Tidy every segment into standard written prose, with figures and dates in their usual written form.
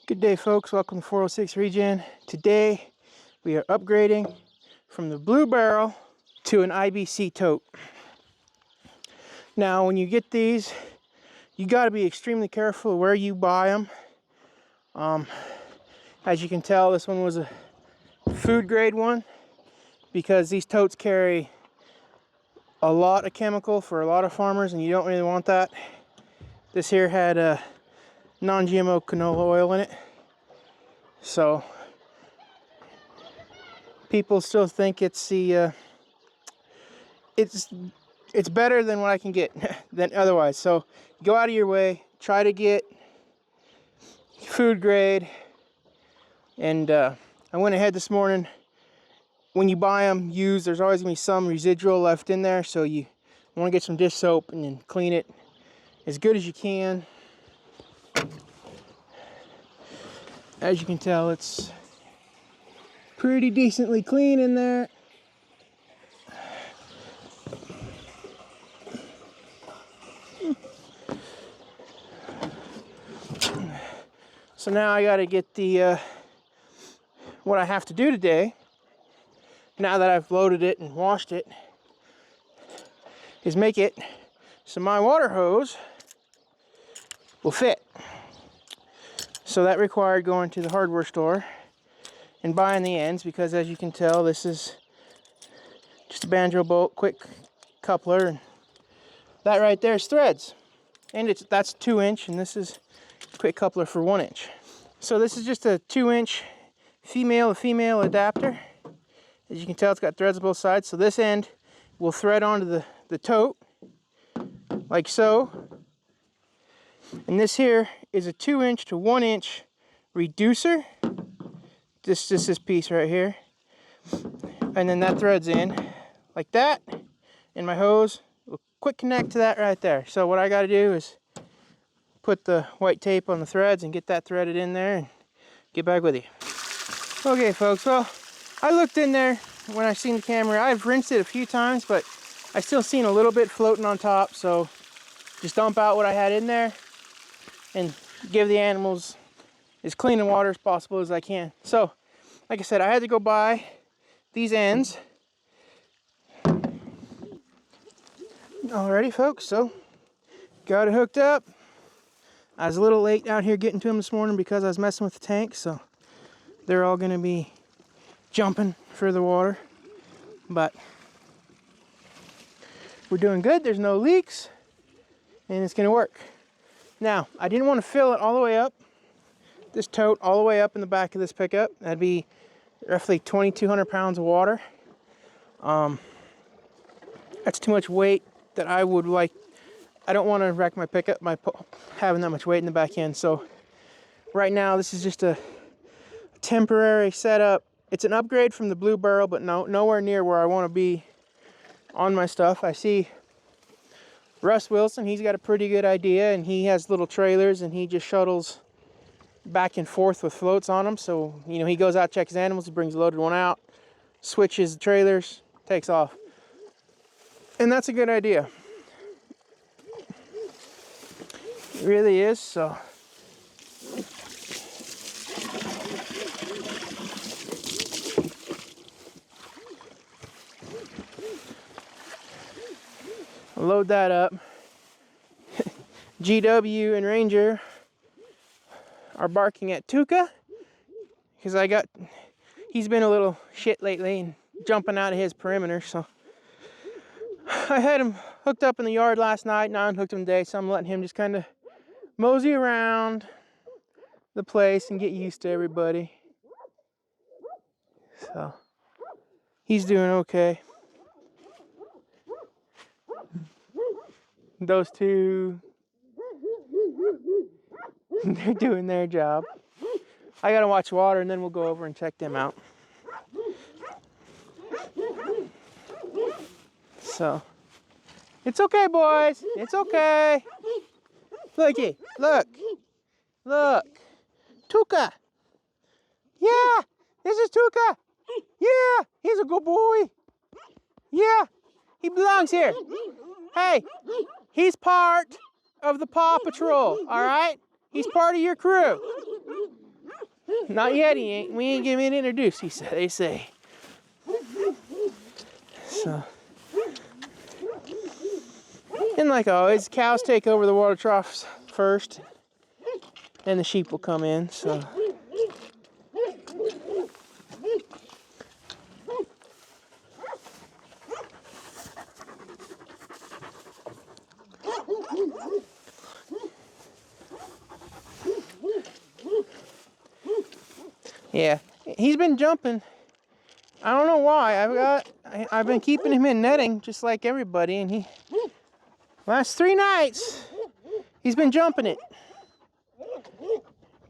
Good day, folks. Welcome to 406 Regen. Today we are upgrading from the blue barrel to an IBC tote. Now when you get these, you got to be extremely careful where you buy them. As you can tell, this one was a food grade one because these totes carry a lot of chemical for a lot of farmers and you don't really want that. This here had a non-GMO canola oil in it, so people still think it's the it's better than what I can get than otherwise. So go out of your way, try to get food grade. And I went ahead this morning. When you buy them used, there's always gonna be some residual left in there, so you want to get some dish soap and then clean it as good as you can. As you can tell, it's pretty decently clean in there. So now I got to get the what I have to do today, now that I've loaded it and washed it, is make it so my water hose will fit. So that required going to the hardware store and buying the ends, because as you can tell, this is just a banjo bolt quick coupler, and that right there is threads, and that's 2-inch, and this is a quick coupler for 1-inch. So this is just a 2-inch female to female adapter. As you can tell, it's got threads on both sides, so this end will thread onto the tote like so. And this here is a 2-inch to 1-inch reducer. Just this piece right here. And then that threads in like that. And my hose will quick connect to that right there. So what I got to do is put the white tape on the threads and get that threaded in there and get back with you. Okay, folks, well, I looked in there when I seen the camera. I've rinsed it a few times, but I still seen a little bit floating on top, so just dump out what I had in there and give the animals as clean and water as possible as I can. So, like I said, I had to go buy these ends. Alrighty, folks, so got it hooked up. I was a little late out here getting to them this morning because I was messing with the tank, so they're all going to be jumping for the water. But we're doing good. There's no leaks, and it's going to work. Now, I didn't want to fill it all the way up, this tote all the way up in the back of this pickup. That'd be roughly 2,200 pounds of water. That's too much weight that I would like. I don't want to wreck my pickup by having that much weight in the back end. So right now, this is just a temporary setup. It's an upgrade from the blue barrel, but nowhere near where I want to be on my stuff. I see Russ Wilson, he's got a pretty good idea, and he has little trailers and he just shuttles back and forth with floats on them. So, you know, he goes out, checks his animals, he brings a loaded one out, switches the trailers, takes off. And that's a good idea. It really is. So load that up. GW and Ranger are barking at Tuca because he's been a little shit lately and jumping out of his perimeter. So I had him hooked up in the yard last night and I unhooked him today, so I'm letting him just kind of mosey around the place and get used to everybody. So he's doing okay. Those two, they're doing their job. I gotta watch water and then we'll go over and check them out. So, it's okay, boys. It's okay. Looky, look. Tuca. Yeah, this is Tuca. Yeah, he's a good boy. Yeah, he belongs here. Hey, he's part of the Paw Patrol, all right? He's part of your crew. Not yet, he ain't. We ain't getting introduced, they say. So, and like always, cows take over the water troughs first, and the sheep will come in, so. Yeah, he's been jumping. I don't know why. I've been keeping him in netting just like everybody, and last 3 nights he's been jumping it.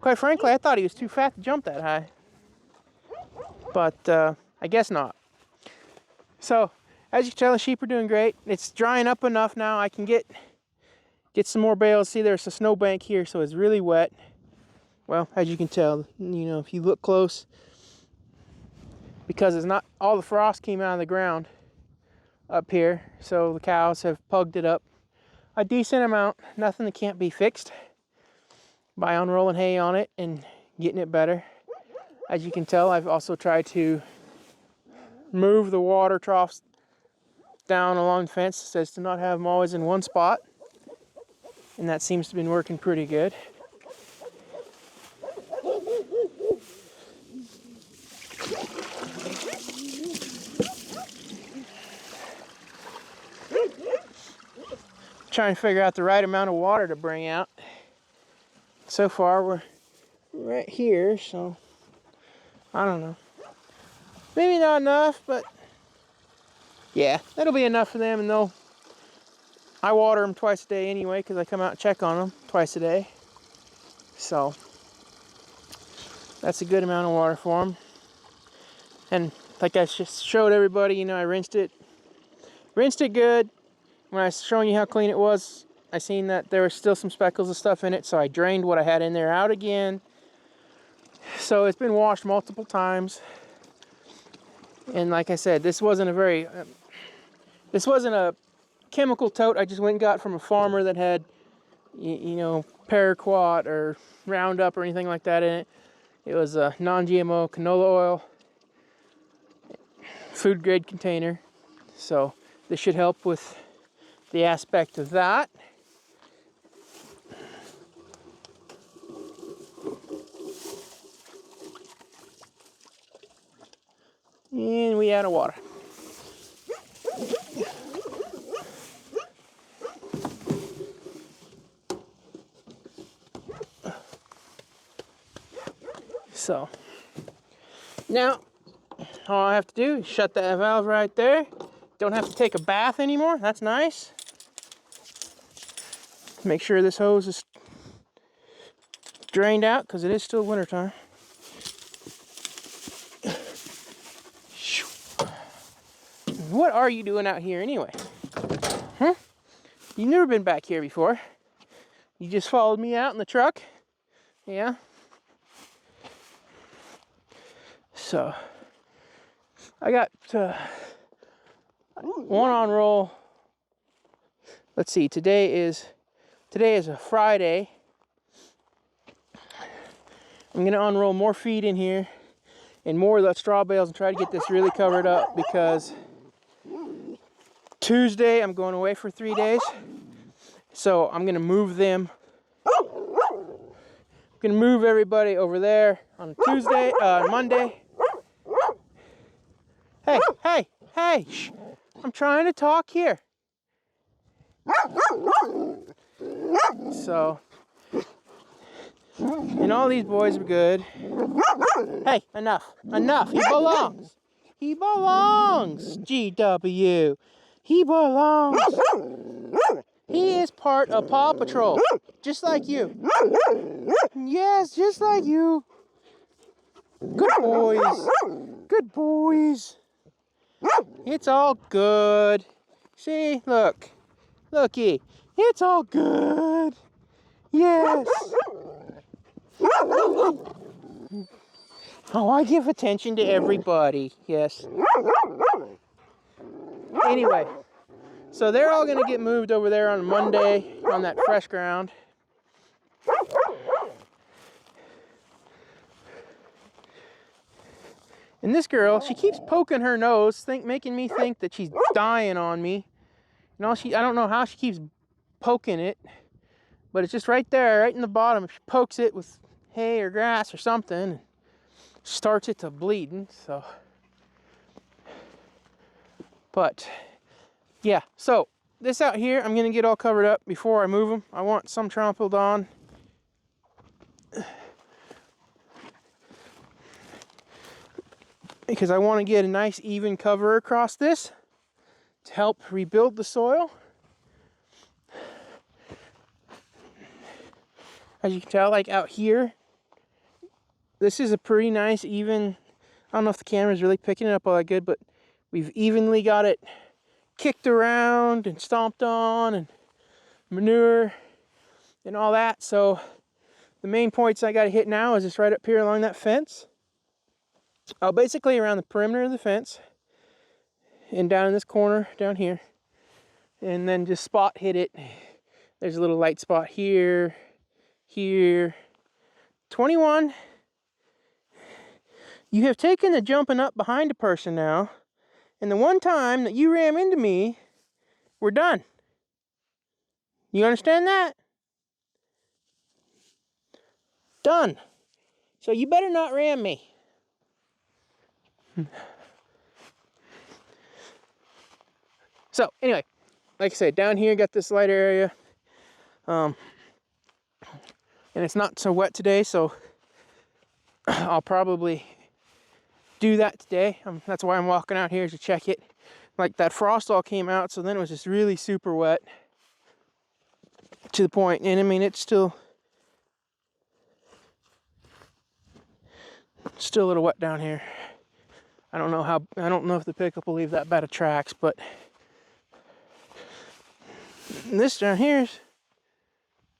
Quite frankly, I thought he was too fat to jump that high, but I guess not. So as you can tell, the sheep are doing great. It's drying up enough now. I can get some more bales. See, there's a snowbank here, so it's really wet. Well, as you can tell, you know, if you look close, because it's not all the frost came out of the ground up here, so the cows have pugged it up a decent amount. Nothing that can't be fixed by unrolling hay on it and getting it better. As you can tell, I've also tried to move the water troughs down along the fence so as to not have them always in one spot, and that seems to have been working pretty good. Trying to figure out the right amount of water to bring out. So far we're right here, so I don't know. Maybe not enough, but yeah, that'll be enough for them, and I water them twice a day anyway because I come out and check on them twice a day. So that's a good amount of water for them. And like I just showed everybody, you know, I rinsed it good. When I was showing you how clean it was, I seen that there was still some speckles of stuff in it, so I drained what I had in there out again. So it's been washed multiple times. And like I said, this wasn't a chemical tote I just went and got from a farmer that had, you know, paraquat or Roundup or anything like that in it. It was a non-GMO canola oil, food grade container. So this should help with the aspect of that. And we out of water. So now all I have to do is shut that valve right there. Don't have to take a bath anymore. That's nice. Make sure this hose is drained out because it is still wintertime. What are you doing out here anyway? Huh? You've never been back here before. You just followed me out in the truck. Yeah. So I got one on roll. Let's see, today is a Friday. I'm gonna unroll more feed in here and more of the straw bales and try to get this really covered up, because Tuesday I'm going away for 3 days. So I'm gonna move them. I'm gonna move everybody over there on Tuesday, Monday. Hey, shh. I'm trying to talk here. So, and all these boys are good. Hey, enough. He belongs, GW. He belongs. He is part of Paw Patrol, just like you. Yes, just like you. Good boys. It's all good. See, looky. It's all good. Yes. Oh, I give attention to everybody. Yes. Anyway, so they're all going to get moved over there on Monday on that fresh ground. And this girl, she keeps poking her nose, making me think that she's dying on me. You know, I don't know how she keeps poking it, but it's just right there, right in the bottom. If she pokes it with hay or grass or something, starts it to bleeding. So, but yeah, so this out here, I'm gonna get all covered up before I move them. I want some trampled on. Because I want to get a nice even cover across this to help rebuild the soil. As you can tell, like out here, this is a pretty nice even, I don't know if the camera's really picking it up all that good, but we've evenly got it kicked around and stomped on and manure and all that. So the main points I got to hit now is just right up here along that fence. Basically around the perimeter of the fence and down in this corner down here, and then just spot hit it. There's a little light spot here, here. 21, you have taken the jumping up behind a person now, and the one time that you ram into me, we're done. You understand that? Done. So you better not ram me. So anyway, like I said, down here got this light area, and it's not so wet today, so I'll probably do that today. That's why I'm walking out here, to check it. Like that frost all came out, so then it was just really super wet to the point, and I mean it's still a little wet down here. I don't know if the pickup will leave that bad of tracks, but this down here,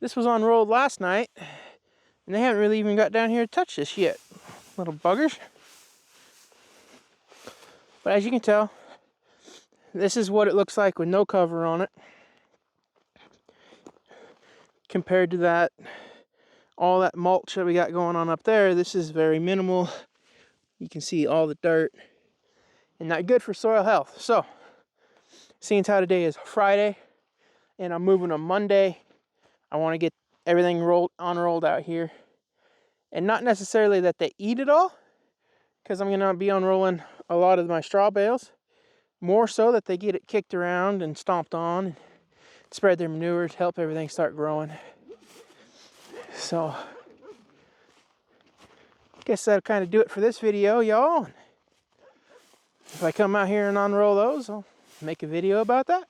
this was unrolled last night, and they haven't really even got down here to touch this yet. Little buggers. But as you can tell, this is what it looks like with no cover on it. Compared to that, all that mulch that we got going on up there, this is very minimal. You can see all the dirt, and not good for soil health. So, seeing how today is Friday, and I'm moving on Monday, I want to get everything unrolled out here. And not necessarily that they eat it all, because I'm going to be unrolling a lot of my straw bales. More so that they get it kicked around and stomped on and spread their manure to help everything start growing. So, I guess that'll kind of do it for this video, y'all. If I come out here and unroll those, I'll make a video about that.